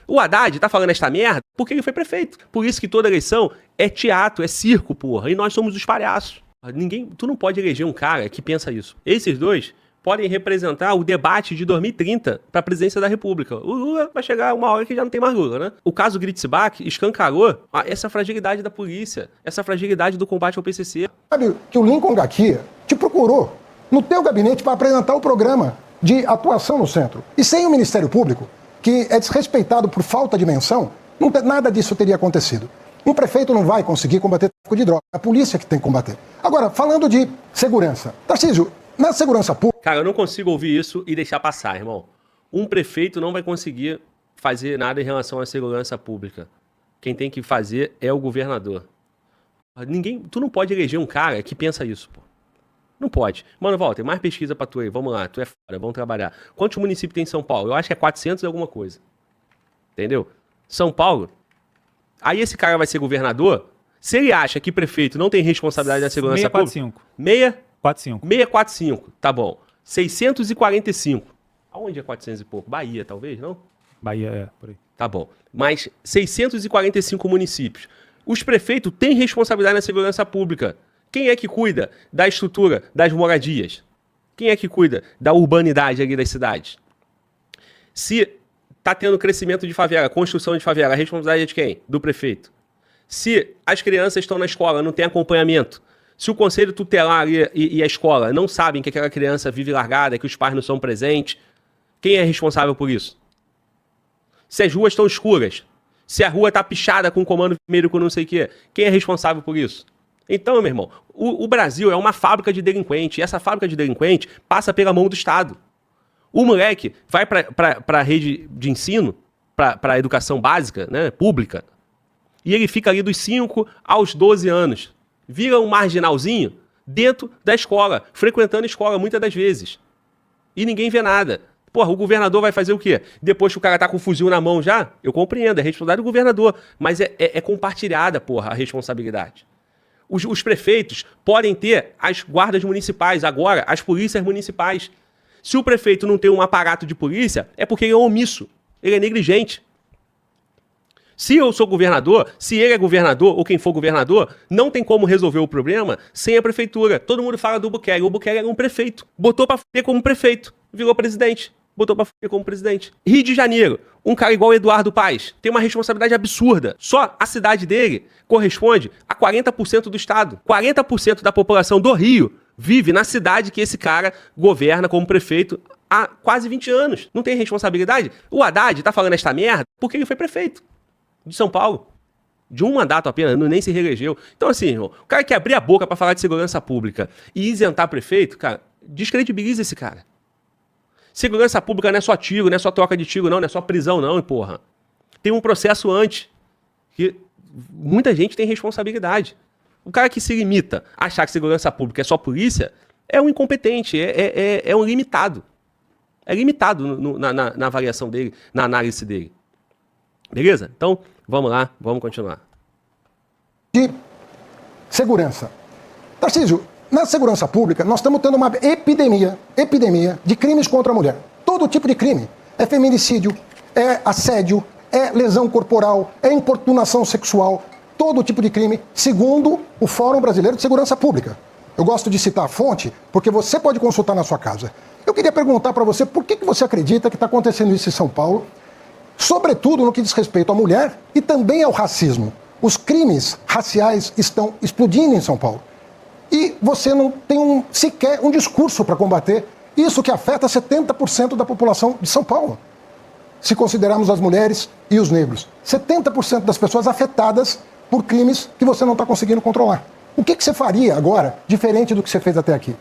O Haddad tá falando esta merda porque ele foi prefeito. Por isso que toda eleição é teatro, é circo, porra. E nós somos os palhaços. Tu não pode eleger um cara que pensa isso. Esses dois podem representar o debate de 2030 para a presidência da República. O Lula vai chegar uma hora que já não tem mais Lula, né? O caso Gritzbach escancarou essa fragilidade da polícia, essa fragilidade do combate ao PCC. Sabe que o Lincoln Garcia te procurou no teu gabinete para apresentar o programa de atuação no centro. E sem o Ministério Público, que é desrespeitado por falta de menção, nada disso teria acontecido. Um prefeito não vai conseguir combater o tráfico de droga. É a polícia que tem que combater. Agora, falando de segurança. Tarcísio, na segurança pública... Cara, eu não consigo ouvir isso e deixar passar, irmão. Um prefeito não vai conseguir fazer nada em relação à segurança pública. Quem tem que fazer é o governador. Tu não pode eleger um cara que pensa isso, pô. Não pode. Mano, Walter, mais pesquisa pra tu aí. Vamos lá, tu é foda, vamos trabalhar. Quantos municípios tem em São Paulo? Eu acho que é 400 e alguma coisa. Entendeu? São Paulo. Aí esse cara vai ser governador. Se ele acha que prefeito não tem responsabilidade na segurança pública... 645. 645, tá bom. 645. Aonde é 400 e pouco? Bahia, talvez, não? Bahia, por aí. Tá bom. Mas 645 municípios. Os prefeitos têm responsabilidade na segurança pública. Quem é que cuida da estrutura das moradias? Quem é que cuida da urbanidade ali das cidades? Se tá tendo crescimento de favela, construção de favela, a responsabilidade é de quem? Do prefeito. Se as crianças estão na escola, não tem acompanhamento, se o conselho tutelar e a escola não sabem que aquela criança vive largada, que os pais não são presentes, quem é responsável por isso? Se as ruas estão escuras, se a rua está pichada com comando vermelho, com não sei o quê, quem é responsável por isso? Então, meu irmão, o Brasil é uma fábrica de delinquente, e essa fábrica de delinquente passa pela mão do Estado. O moleque vai para a rede de ensino, para a educação básica, né, pública, e ele fica ali dos 5 aos 12 anos. Vira um marginalzinho dentro da escola, frequentando a escola muitas das vezes. E ninguém vê nada. Porra, o governador vai fazer o quê? Depois que o cara tá com o fuzil na mão já, eu compreendo, é responsabilidade do governador, mas é compartilhada, porra, a responsabilidade. Os prefeitos podem ter as guardas municipais, agora as polícias municipais. Se o prefeito não tem um aparato de polícia, é porque ele é omisso, ele é negligente. Se eu sou governador, se ele é governador ou quem for governador, não tem como resolver o problema sem a prefeitura. Todo mundo fala do Bukele. O Bukele era um prefeito. Botou pra fuder como prefeito. Virou presidente. Botou pra fuder como presidente. Rio de Janeiro. Um cara igual o Eduardo Paes tem uma responsabilidade absurda. Só a cidade dele corresponde a 40% do estado. 40% da população do Rio vive na cidade que esse cara governa como prefeito há quase 20 anos. Não tem responsabilidade? O Haddad tá falando esta merda porque ele foi prefeito de São Paulo. De um mandato apenas, nem se reelegeu. Então, assim, irmão, o cara que abrir a boca pra falar de segurança pública e isentar prefeito, cara, descredibiliza esse cara. Segurança pública não é só tiro, não é só troca de tiro, não é só prisão, não, porra. Tem um processo antes, que muita gente tem responsabilidade. O cara que se limita a achar que segurança pública é só polícia, é um incompetente, é um limitado. É limitado na avaliação dele, na análise dele. Beleza? Então, vamos lá, vamos continuar. De segurança. Tarcísio, na segurança pública, nós estamos tendo uma epidemia de crimes contra a mulher. Todo tipo de crime. É feminicídio, é assédio, é lesão corporal, é importunação sexual. Todo tipo de crime, segundo o Fórum Brasileiro de Segurança Pública. Eu gosto de citar a fonte, porque você pode consultar na sua casa. Eu queria perguntar para você, por que você acredita que está acontecendo isso em São Paulo? Sobretudo no que diz respeito à mulher e também ao racismo. Os crimes raciais estão explodindo em São Paulo. E você não tem sequer um discurso para combater isso que afeta 70% da população de São Paulo. Se considerarmos as mulheres e os negros. 70% das pessoas afetadas por crimes que você não está conseguindo controlar. O que você faria agora, diferente do que você fez até aqui?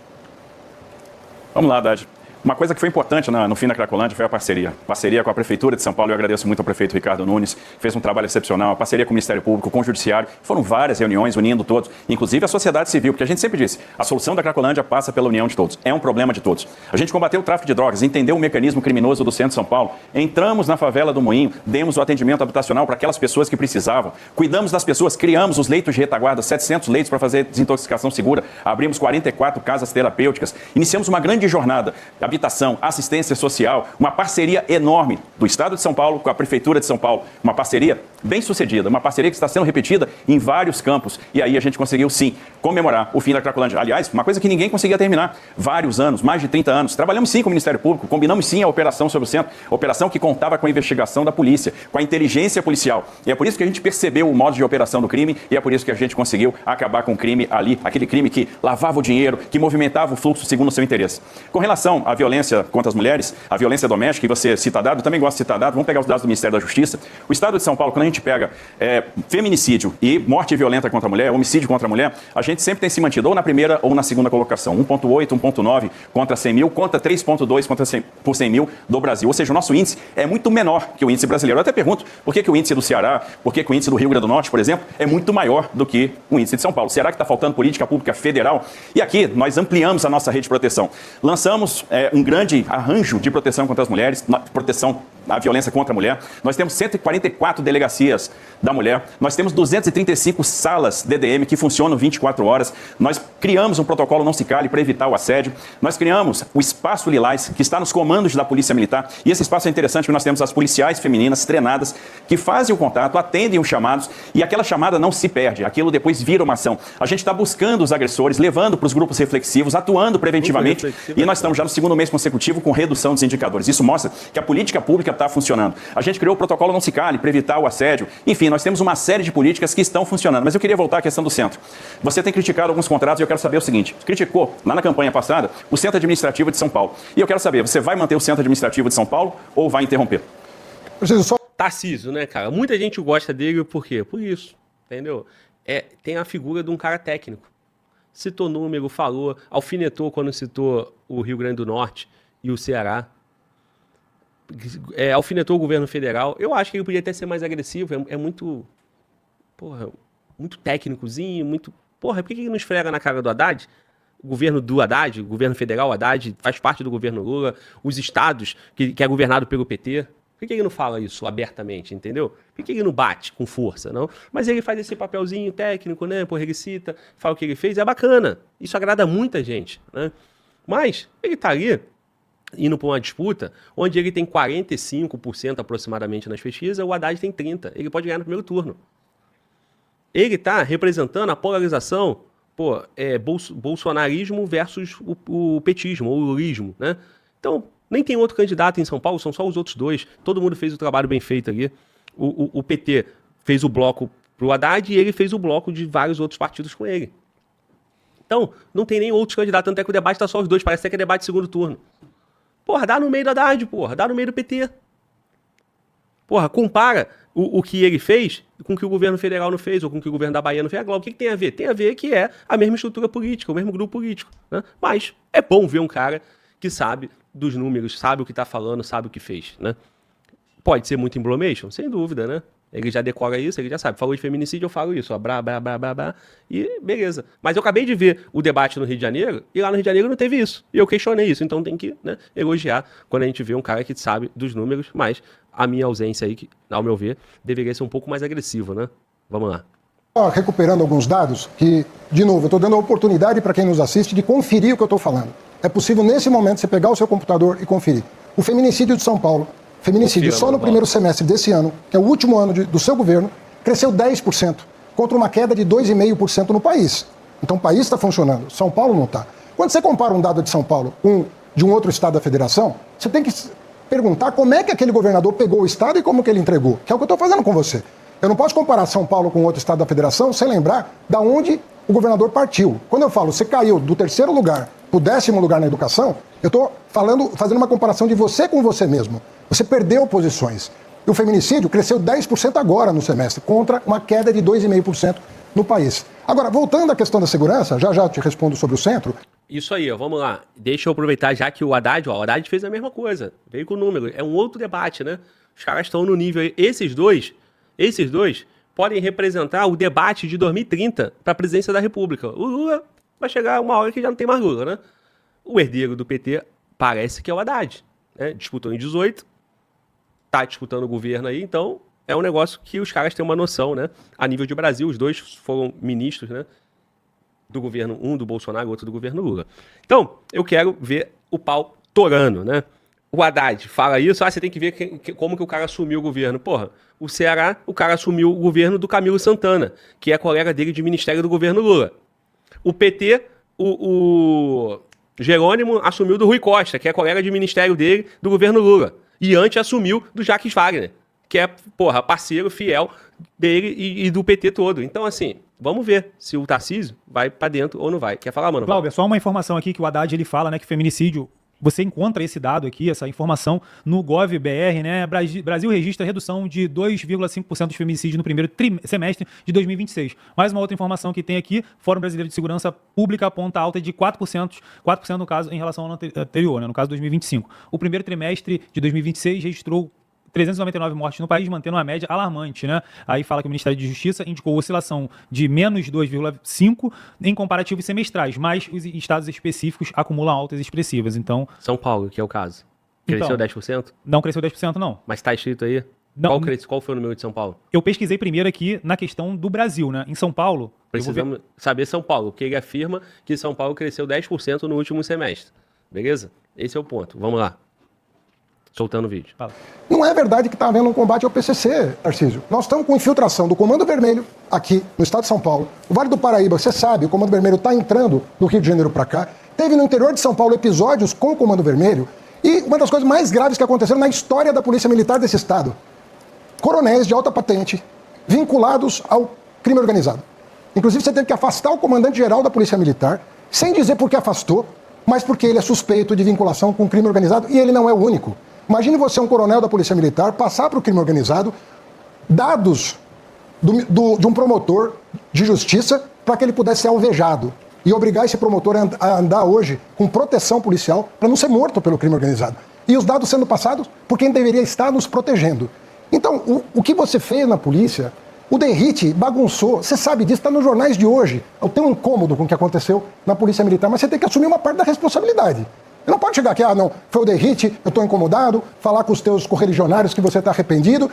Vamos lá, Haddad. Uma coisa que foi importante no fim da Cracolândia foi a parceria. Parceria com a Prefeitura de São Paulo, eu agradeço muito ao prefeito Ricardo Nunes, que fez um trabalho excepcional, a parceria com o Ministério Público, com o Judiciário. Foram várias reuniões unindo todos, inclusive a sociedade civil, porque a gente sempre disse, a solução da Cracolândia passa pela união de todos. É um problema de todos. A gente combateu o tráfico de drogas, entendeu o mecanismo criminoso do centro de São Paulo, entramos na favela do Moinho, demos o atendimento habitacional para aquelas pessoas que precisavam, cuidamos das pessoas, criamos os leitos de retaguarda, 700 leitos para fazer desintoxicação segura, abrimos 44 casas terapêuticas, iniciamos uma grande jornada. habitação, assistência social, uma parceria enorme do Estado de São Paulo com a Prefeitura de São Paulo, uma parceria bem sucedida, uma parceria que está sendo repetida em vários campos. E aí a gente conseguiu, sim, comemorar o fim da Cracolândia. Aliás, uma coisa que ninguém conseguia terminar. Vários anos, mais de 30 anos. Trabalhamos sim com o Ministério Público, combinamos sim a operação sobre o centro, operação que contava com a investigação da polícia, com a inteligência policial. E é por isso que a gente percebeu o modo de operação do crime e é por isso que a gente conseguiu acabar com o crime ali, aquele crime que lavava o dinheiro, que movimentava o fluxo segundo o seu interesse. Com relação à violência contra as mulheres, a violência doméstica, e você cita dado, eu também gosto de citar dado, vamos pegar os dados do Ministério da Justiça. O Estado de São Paulo, quando a gente pega feminicídio e morte violenta contra a mulher, homicídio contra a mulher, a gente sempre tem se mantido ou na primeira ou na segunda colocação. 1,8, 1,9 contra 100 mil, contra 3,2 por 100 mil do Brasil. Ou seja, o nosso índice é muito menor que o índice brasileiro. Eu até pergunto por que o índice do Ceará, por que o índice do Rio Grande do Norte, por exemplo, é muito maior do que o índice de São Paulo. Será que está faltando política pública federal? E aqui nós ampliamos a nossa rede de proteção. Lançamos um grande arranjo de proteção contra as mulheres, proteção à violência contra a mulher. Nós temos 144 delegacias da mulher. Nós temos 235 salas DDM que funcionam 24 horas. Nós criamos um protocolo não se cale para evitar o assédio. Nós criamos o Espaço Lilás, que está nos comandos da Polícia Militar. E esse espaço é interessante porque nós temos as policiais femininas treinadas que fazem o contato, atendem os chamados e aquela chamada não se perde. Aquilo depois vira uma ação. A gente está buscando os agressores, levando para os grupos reflexivos, atuando preventivamente. E nós estamos já no segundo mês consecutivo com redução dos indicadores. Isso mostra que a política pública está funcionando. A gente criou o protocolo não se cale para evitar o assédio. Enfim, nós temos uma série de políticas que estão funcionando. Mas eu queria voltar à questão do centro. Você tem criticado alguns contratos e eu quero saber o seguinte. Criticou, lá na campanha passada, o Centro Administrativo de São Paulo. E eu quero saber, você vai manter o Centro Administrativo de São Paulo ou vai interromper? Tarcísio, né, cara? Muita gente gosta dele por quê? Por isso, entendeu? Tem a figura de um cara técnico. Citou número, falou, alfinetou quando citou o Rio Grande do Norte e o Ceará. Alfinetou o governo federal. Eu acho que ele podia até ser mais agressivo. É muito... Porra, muito técnicozinho, muito... Porra, por que ele não esfrega na cara do Haddad? O governo do Haddad, o governo federal, o Haddad, faz parte do governo Lula, os estados, que é governado pelo PT. Por que ele não fala isso abertamente, entendeu? Por que ele não bate com força, não? Mas ele faz esse papelzinho técnico, né? Porra, ele cita, fala o que ele fez, é bacana. Isso agrada muita gente, né? Mas ele tá ali indo para uma disputa onde ele tem 45% aproximadamente nas pesquisas, o Haddad tem 30%. Ele pode ganhar no primeiro turno. Ele está representando a polarização, bolsonarismo versus o petismo, ou o lulismo, né? Então, nem tem outro candidato em São Paulo, são só os outros dois. Todo mundo fez o trabalho bem feito ali. O PT fez o bloco pro Haddad e ele fez o bloco de vários outros partidos com ele. Então, não tem nem outros candidatos, tanto é que o debate está só os dois, parece até que é debate de segundo turno. Porra, dá no meio do Haddad, porra, dá no meio do PT. Porra, compara o que ele fez com o que o governo federal não fez, ou com o que o governo da Bahia não fez. Agora, o que tem a ver? Tem a ver que é a mesma estrutura política, o mesmo grupo político, né? Mas é bom ver um cara que sabe dos números, sabe o que está falando, sabe o que fez, né? Pode ser muito emblomation? Sem dúvida, né? Ele já decora isso, ele já sabe. Falou de feminicídio, eu falo isso. Ó, e beleza. Mas eu acabei de ver o debate no Rio de Janeiro, e lá no Rio de Janeiro não teve isso. E eu questionei isso. Então tem que, né, elogiar quando a gente vê um cara que sabe dos números, mas a minha ausência aí, que, ao meu ver, deveria ser um pouco mais agressiva, né? Vamos lá. Recuperando alguns dados, que, de novo, eu estou dando a oportunidade para quem nos assiste de conferir o que eu estou falando. É possível, nesse momento, você pegar o seu computador e conferir. O feminicídio de São Paulo, só no primeiro semestre desse ano, que é o último ano do seu governo, cresceu 10%, contra uma queda de 2,5% no país. Então o país está funcionando, São Paulo não está. Quando você compara um dado de São Paulo com de um outro estado da federação, você tem que perguntar como é que aquele governador pegou o estado e como que ele entregou, que é o que eu estou fazendo com você. Eu não posso comparar São Paulo com outro estado da federação sem lembrar da onde o governador partiu. Quando eu falo, você caiu do 3º lugar para o 10º lugar na educação, eu estou fazendo uma comparação de você com você mesmo. Você perdeu posições. E o feminicídio cresceu 10% agora no semestre, contra uma queda de 2,5% no país. Agora, voltando à questão da segurança, já te respondo sobre o centro. Isso aí, ó, vamos lá. Deixa eu aproveitar já que o Haddad fez a mesma coisa. Veio com o número. É um outro debate, né? Os caras estão no nível aí. Esses dois podem representar o debate de 2030 para a presidência da República. O Lula vai chegar uma hora que já não tem mais Lula, né? O herdeiro do PT parece que é o Haddad, né? Disputou em 18, tá disputando o governo aí, então é um negócio que os caras têm uma noção, né? A nível de Brasil, os dois foram ministros, né? Do governo, um do Bolsonaro, outro do governo Lula. Então, eu quero ver o pau torando, né? O Haddad fala isso, você tem que ver como que o cara assumiu o governo. Porra, o Ceará, o cara assumiu o governo do Camilo Santana, que é colega dele de ministério do governo Lula. O PT, o Jerônimo assumiu do Rui Costa, que é colega de ministério dele do governo Lula. E antes assumiu do Jacques Wagner, que é, porra, parceiro fiel dele e do PT todo. Então, assim, vamos ver se o Tarcísio vai pra dentro ou não vai. Quer falar, mano? Glauber, só uma informação aqui que o Haddad ele fala, né, que feminicídio, você encontra esse dado aqui, essa informação no GovBR, né? Brasil registra redução de 2,5% dos feminicídios no primeiro semestre de 2026. Mais uma outra informação que tem aqui, Fórum Brasileiro de Segurança Pública aponta alta de 4% no caso em relação ao ano anterior, né, no caso 2025. O primeiro trimestre de 2026 registrou 399 mortes no país, mantendo uma média alarmante, né? Aí fala que o Ministério da Justiça indicou oscilação de menos 2,5 em comparativos semestrais, mas os estados específicos acumulam altas expressivas. Então, São Paulo, que é o caso. Cresceu Então, 10%? não cresceu 10%, não. Mas tá escrito aí? Não. Qual foi o número de São Paulo? Eu pesquisei primeiro aqui na questão do Brasil, né? Em São Paulo, Precisamos saber São Paulo, porque ele afirma que São Paulo cresceu 10% no último semestre. Beleza? Esse é o ponto. Vamos lá. Soltando o vídeo. Fala. Não é verdade que está havendo um combate ao PCC, Tarcísio. Nós estamos com infiltração do Comando Vermelho aqui no estado de São Paulo. O Vale do Paraíba, você sabe, o Comando Vermelho está entrando do Rio de Janeiro para cá. Teve no interior de São Paulo episódios com o Comando Vermelho. E uma das coisas mais graves que aconteceram na história da Polícia Militar desse estado. Coronéis de alta patente vinculados ao crime organizado. Inclusive, você teve que afastar o comandante-geral da Polícia Militar, sem dizer por que afastou, mas porque ele é suspeito de vinculação com crime organizado e ele não é o único. Imagine você, um coronel da Polícia Militar, passar para o crime organizado dados de um promotor de justiça para que ele pudesse ser alvejado e obrigar esse promotor a andar hoje com proteção policial para não ser morto pelo crime organizado. E os dados sendo passados por quem deveria estar nos protegendo. Então, o que você fez na polícia, o Derrite bagunçou, você sabe disso, está nos jornais de hoje. Eu tenho um incômodo com o que aconteceu na Polícia Militar, mas você tem que assumir uma parte da responsabilidade. Você não pode chegar aqui, não, foi o Derrite, eu estou incomodado, falar com os teus correligionários que você está arrependido.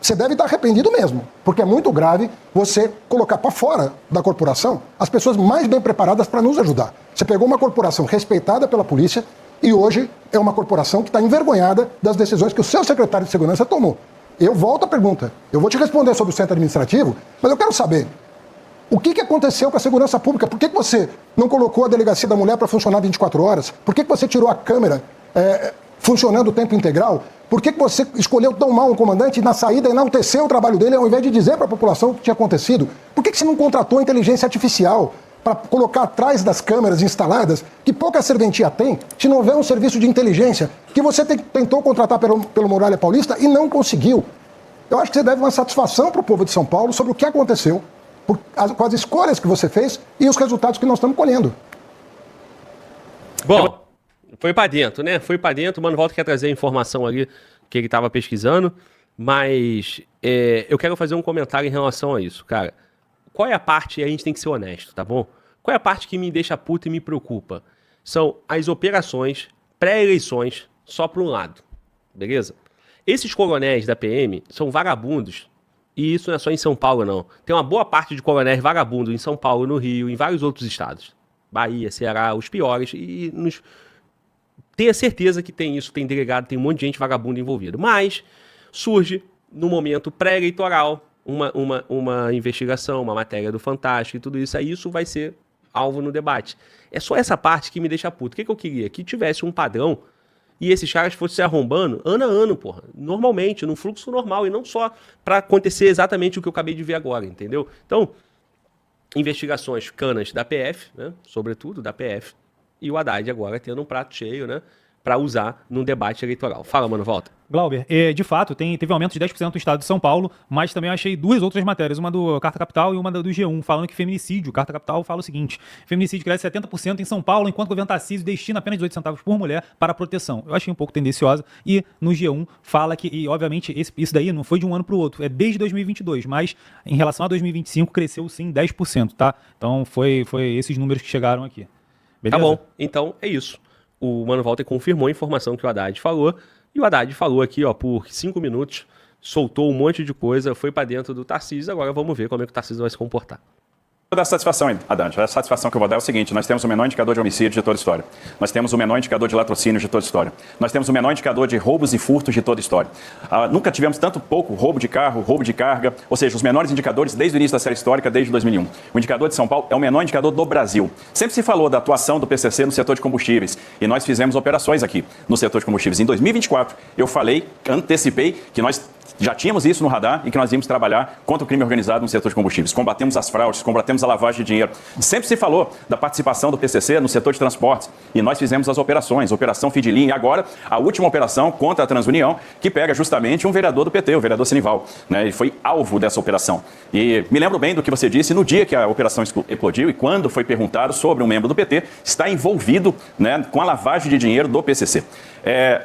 Você deve estar arrependido mesmo, porque é muito grave você colocar para fora da corporação as pessoas mais bem preparadas para nos ajudar. Você pegou uma corporação respeitada pela polícia e hoje é uma corporação que está envergonhada das decisões que o seu secretário de segurança tomou. Eu volto à pergunta, eu vou te responder sobre o centro administrativo, mas eu quero saber, o que aconteceu com a segurança pública? Por que você não colocou a delegacia da mulher para funcionar 24 horas? Por que você tirou a câmera funcionando o tempo integral? Por que você escolheu tão mal um comandante e na saída enalteceu o trabalho dele ao invés de dizer para a população o que tinha acontecido? Por que você não contratou inteligência artificial para colocar atrás das câmeras instaladas, que pouca serventia tem, se não houver um serviço de inteligência que você tentou contratar pelo Muralha Paulista e não conseguiu? Eu acho que você deve uma satisfação para o povo de São Paulo sobre o que aconteceu, com as escolhas que você fez e os resultados que nós estamos colhendo. Bom, foi pra dentro, né? Foi pra dentro. O Mano Walter quer trazer a informação ali que ele tava pesquisando, mas eu quero fazer um comentário em relação a isso, cara. Qual é a parte, e a gente tem que ser honesto, tá bom? Qual é a parte que me deixa puto e me preocupa? São as operações pré-eleições só para um lado, beleza? Esses coronéis da PM são vagabundos. E isso não é só em São Paulo, não. Tem uma boa parte de coronéis vagabundos em São Paulo, no Rio, em vários outros estados. Bahia, Ceará, os piores. E tenha certeza que tem isso, tem delegado, tem um monte de gente vagabunda envolvida. Mas surge, no momento pré-eleitoral, uma investigação, uma matéria do Fantástico e tudo isso. Aí isso vai ser alvo no debate. É só essa parte que me deixa puto. O que eu queria? Que tivesse um padrão e esses caras fossem se arrombando ano a ano, porra. Normalmente, num fluxo normal. E não só para acontecer exatamente o que eu acabei de ver agora, entendeu? Então, investigações canas da PF, né? Sobretudo da PF. E o Haddad agora tendo um prato cheio, né? Para usar num debate eleitoral. Fala, Mano, volta. Glauber, de fato, teve um aumento de 10% no estado de São Paulo, mas também eu achei duas outras matérias, uma do Carta Capital e uma do G1, falando que feminicídio, Carta Capital fala o seguinte, feminicídio cresce 70% em São Paulo, enquanto o governo Tarcísio destina apenas 18 centavos por mulher para proteção. Eu achei um pouco tendenciosa, e no G1 fala que, e obviamente isso daí não foi de um ano para o outro, é desde 2022, mas em relação a 2025 cresceu sim 10%, tá? Então foi esses números que chegaram aqui. Beleza? Tá bom, então é isso. O Mano Walter confirmou a informação que o Haddad falou, e o Haddad falou aqui, ó, por 5 minutos, soltou um monte de coisa, foi pra dentro do Tarcísio, agora vamos ver como é que o Tarcísio vai se comportar. Vou dar satisfação, Haddad. A satisfação que eu vou dar é o seguinte: nós temos o menor indicador de homicídio de toda a história. Nós temos o menor indicador de latrocínio de toda a história. Nós temos o menor indicador de roubos e furtos de toda a história. Nunca tivemos tanto pouco roubo de carro, roubo de carga, ou seja, os menores indicadores desde o início da série histórica, desde 2001. O indicador de São Paulo é o menor indicador do Brasil. Sempre se falou da atuação do PCC no setor de combustíveis e nós fizemos operações aqui no setor de combustíveis. Em 2024, eu antecipei que nós já tínhamos isso no radar e que nós íamos trabalhar contra o crime organizado no setor de combustíveis. Combatemos as fraudes, combatemos a lavagem de dinheiro. Sempre se falou da participação do PCC no setor de transportes e nós fizemos as operações, Operação Fidelim e agora a última operação contra a Transunião, que pega justamente um vereador do PT, o vereador Senival, né? Ele foi alvo dessa operação. E me lembro bem do que você disse no dia que a operação explodiu e quando foi perguntado sobre um membro do PT está envolvido, né, com a lavagem de dinheiro do PCC.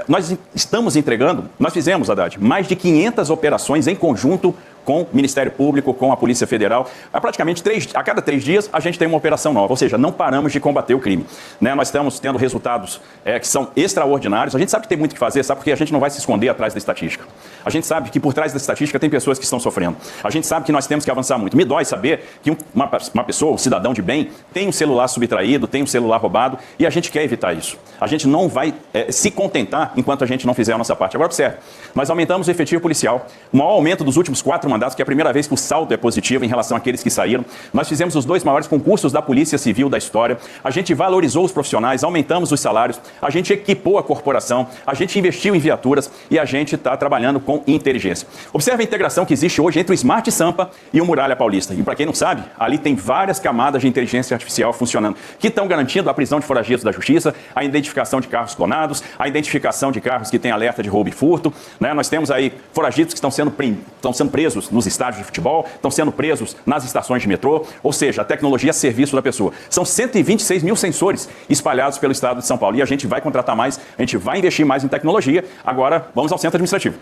Nós estamos entregando, nós fizemos, Haddad, mais de 500 operações em conjunto com o Ministério Público, com a Polícia Federal. Praticamente a cada 3 dias a gente tem uma operação nova, ou seja, não paramos de combater o crime. Né? Nós estamos tendo resultados que são extraordinários. A gente sabe que tem muito o que fazer, sabe? Porque a gente não vai se esconder atrás da estatística. A gente sabe que por trás da estatística tem pessoas que estão sofrendo. A gente sabe que nós temos que avançar muito. Me dói saber que uma pessoa, um cidadão de bem, tem um celular subtraído, tem um celular roubado e a gente quer evitar isso. A gente não vai se contentar enquanto a gente não fizer a nossa parte. Agora, observe, nós aumentamos o efetivo policial, o maior aumento dos últimos 4 mandatos, que é a primeira vez que o saldo é positivo em relação àqueles que saíram. Nós fizemos os 2 maiores concursos da Polícia Civil da história. A gente valorizou os profissionais, aumentamos os salários, a gente equipou a corporação, a gente investiu em viaturas e a gente está trabalhando com inteligência. Observe a integração que existe hoje entre o Smart Sampa e o Muralha Paulista. E para quem não sabe, ali tem várias camadas de inteligência artificial funcionando, que estão garantindo a prisão de foragidos da justiça, a identificação de carros clonados, a identificação de carros que têm alerta de roubo e furto. Né? Nós temos aí foragidos que estão sendo presos nos estádios de futebol, estão sendo presos nas estações de metrô, ou seja, a tecnologia a serviço da pessoa. São 126 mil sensores espalhados pelo estado de São Paulo e a gente vai contratar mais, a gente vai investir mais em tecnologia. Agora, vamos ao centro administrativo.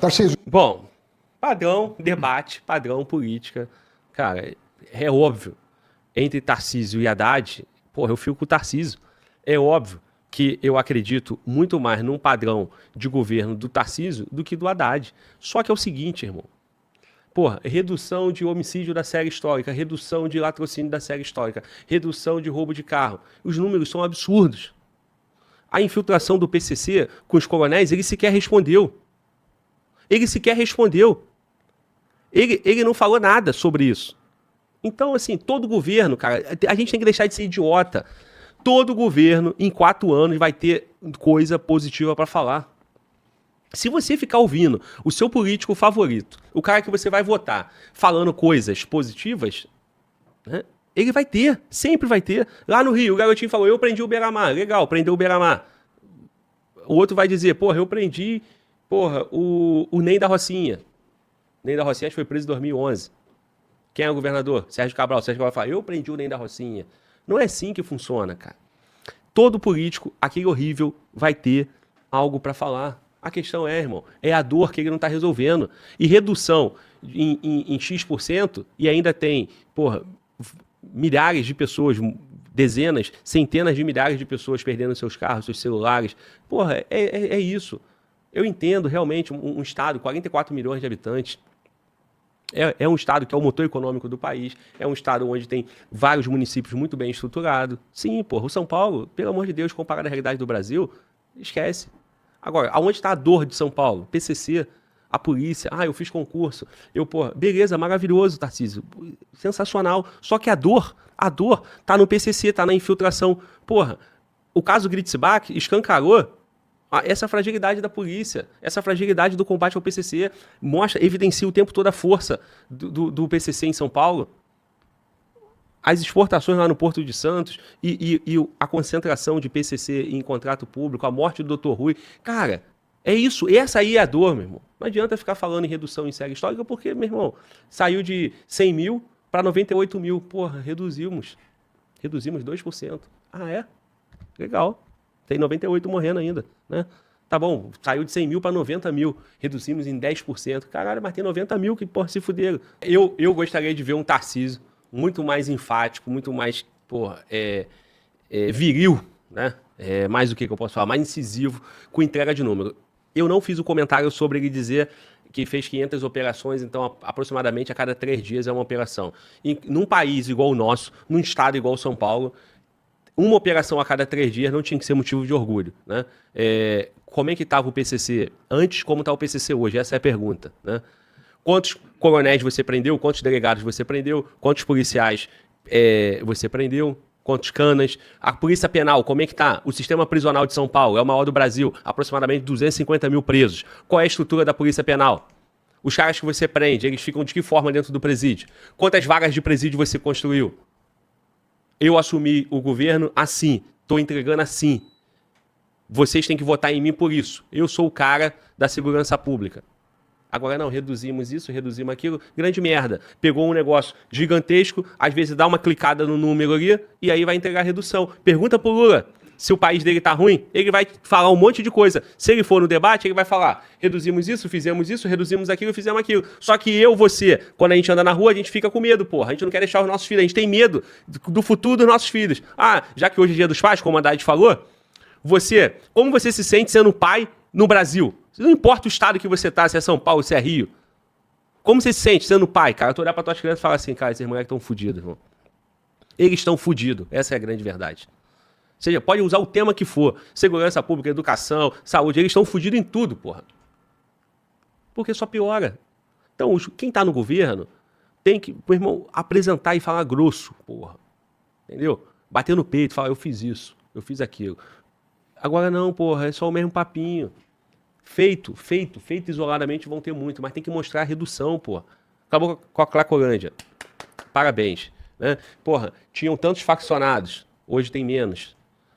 Tarcísio. Bom, padrão debate, padrão política. Cara, é óbvio, entre Tarcísio e Haddad, porra, eu fico com o Tarcísio. É óbvio que eu acredito muito mais num padrão de governo do Tarcísio do que do Haddad. Só que é o seguinte, irmão. Porra, redução de homicídio da série histórica, redução de latrocínio da série histórica, redução de roubo de carro. Os números são absurdos. A infiltração do PCC com os coronéis, ele sequer respondeu. Ele não falou nada sobre isso. Então, assim, todo governo, cara, a gente tem que deixar de ser idiota. Todo governo, em 4 anos, vai ter coisa positiva para falar. Se você ficar ouvindo o seu político favorito, o cara que você vai votar, falando coisas positivas, né, ele vai ter, sempre vai ter. Lá no Rio, o garotinho falou, eu prendi o Beiramar. Legal, prendeu o Beiramar. O outro vai dizer, porra, eu prendi, o Ney da Rocinha. Ney da Rocinha foi preso em 2011. Quem é o governador? Sérgio Cabral. Sérgio Cabral fala, eu prendi o Ney da Rocinha. Não é assim que funciona, cara. Todo político, aquele horrível, vai ter algo para falar. A questão é, irmão, é a dor que ele não está resolvendo. E redução em X% e ainda tem, porra, milhares de pessoas, dezenas, centenas de milhares de pessoas perdendo seus carros, seus celulares. Porra, é isso. Eu entendo realmente um estado, 44 milhões de habitantes, é um estado que é o motor econômico do país, é um estado onde tem vários municípios muito bem estruturados. Sim, porra, o São Paulo, pelo amor de Deus, comparado à realidade do Brasil, esquece. Agora, aonde está a dor de São Paulo? PCC, a polícia, eu fiz concurso, beleza, maravilhoso, Tarcísio, sensacional. Só que a dor tá no PCC, tá na infiltração. Porra, o caso Gritzbach escancarou essa fragilidade da polícia, essa fragilidade do combate ao PCC, evidencia o tempo todo a força do PCC em São Paulo. As exportações lá no Porto de Santos e a concentração de PCC em contrato público, a morte do Dr. Rui. Cara, é isso. Essa aí é a dor, meu irmão. Não adianta ficar falando em redução em série histórica, porque, meu irmão, saiu de 100 mil para 98 mil. Porra, reduzimos 2%. Ah, é? Legal. Tem 98 morrendo ainda, né? Tá bom, saiu de 100 mil para 90 mil. Reduzimos em 10%. Caralho, mas tem 90 mil que, porra, se fuderam. Eu gostaria de ver um Tarcísio muito mais enfático, muito mais, viril, né? Mais do que eu posso falar, mais incisivo, com entrega de número. Eu não fiz o comentário sobre ele dizer que fez 500 operações, então aproximadamente a cada 3 dias é uma operação. Num país igual o nosso, num estado igual São Paulo, uma operação a cada 3 dias não tinha que ser motivo de orgulho, né? Como é que estava o PCC antes, como está o PCC hoje? Essa é a pergunta, né? Quantos coronéis você prendeu? Quantos delegados você prendeu? Quantos policiais você prendeu? Quantos canas? A Polícia Penal, como é que está? O sistema prisional de São Paulo é o maior do Brasil, aproximadamente 250 mil presos. Qual é a estrutura da Polícia Penal? Os caras que você prende, eles ficam de que forma dentro do presídio? Quantas vagas de presídio você construiu? Eu assumi o governo assim, estou entregando assim. Vocês têm que votar em mim por isso. Eu sou o cara da segurança pública. Agora não, reduzimos isso, reduzimos aquilo, grande merda. Pegou um negócio gigantesco, às vezes dá uma clicada no número ali e aí vai entregar a redução. Pergunta pro Lula se o país dele tá ruim, ele vai falar um monte de coisa. Se ele for no debate, ele vai falar, reduzimos isso, reduzimos aquilo, fizemos aquilo. Só que você, quando a gente anda na rua, a gente fica com medo, porra. A gente não quer deixar os nossos filhos, a gente tem medo do futuro dos nossos filhos. Ah, já que hoje é dia dos pais, como a Haddad falou, como você se sente sendo pai no Brasil? Não importa o estado que você tá, se é São Paulo, se é Rio. Como você se sente sendo pai, cara? Tu olhar pra tuas crianças e falar assim, cara, esses moleques estão fodidos, irmão. Eles estão fodidos. Essa é a grande verdade. Ou seja, pode usar o tema que for. Segurança pública, educação, saúde. Eles estão fodidos em tudo, porra. Porque só piora. Então, quem tá no governo tem que, meu irmão, apresentar e falar grosso, porra. Entendeu? Bater no peito, falar, eu fiz isso, eu fiz aquilo. Agora não, porra, é só o mesmo papinho. Feito isoladamente vão ter muito, mas tem que mostrar a redução, porra. Acabou com a Cracolândia. Parabéns. Né? Porra, tinham tantos faccionados, hoje tem menos.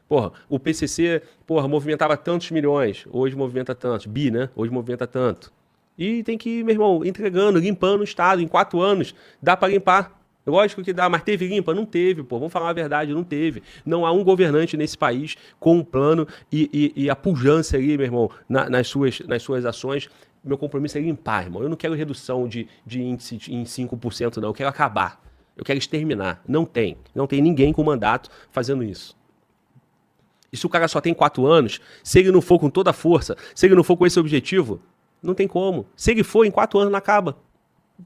Porra, o PCC, porra, movimentava tantos milhões, hoje movimenta tantos. Né? Hoje movimenta tanto. E tem que ir, meu irmão, entregando, limpando o Estado. Em 4 anos, dá pra limpar. Lógico que dá, mas teve limpa? Não teve, pô. Vamos falar a verdade, não teve. Não há um governante nesse país com um plano e a pujança ali, meu irmão, nas suas ações. Meu compromisso é limpar, irmão. Eu não quero redução de índice em 5%, não. Eu quero acabar. Eu quero exterminar. Não tem ninguém com mandato fazendo isso. E se o cara só tem 4 anos, se ele não for com toda a força, se ele não for com esse objetivo, não tem como. Se ele for, em 4 anos não acaba.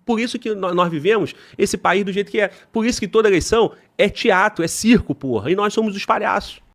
Por isso que nós vivemos esse país do jeito que é. Por isso que toda eleição é teatro, é circo, porra. E nós somos os palhaços.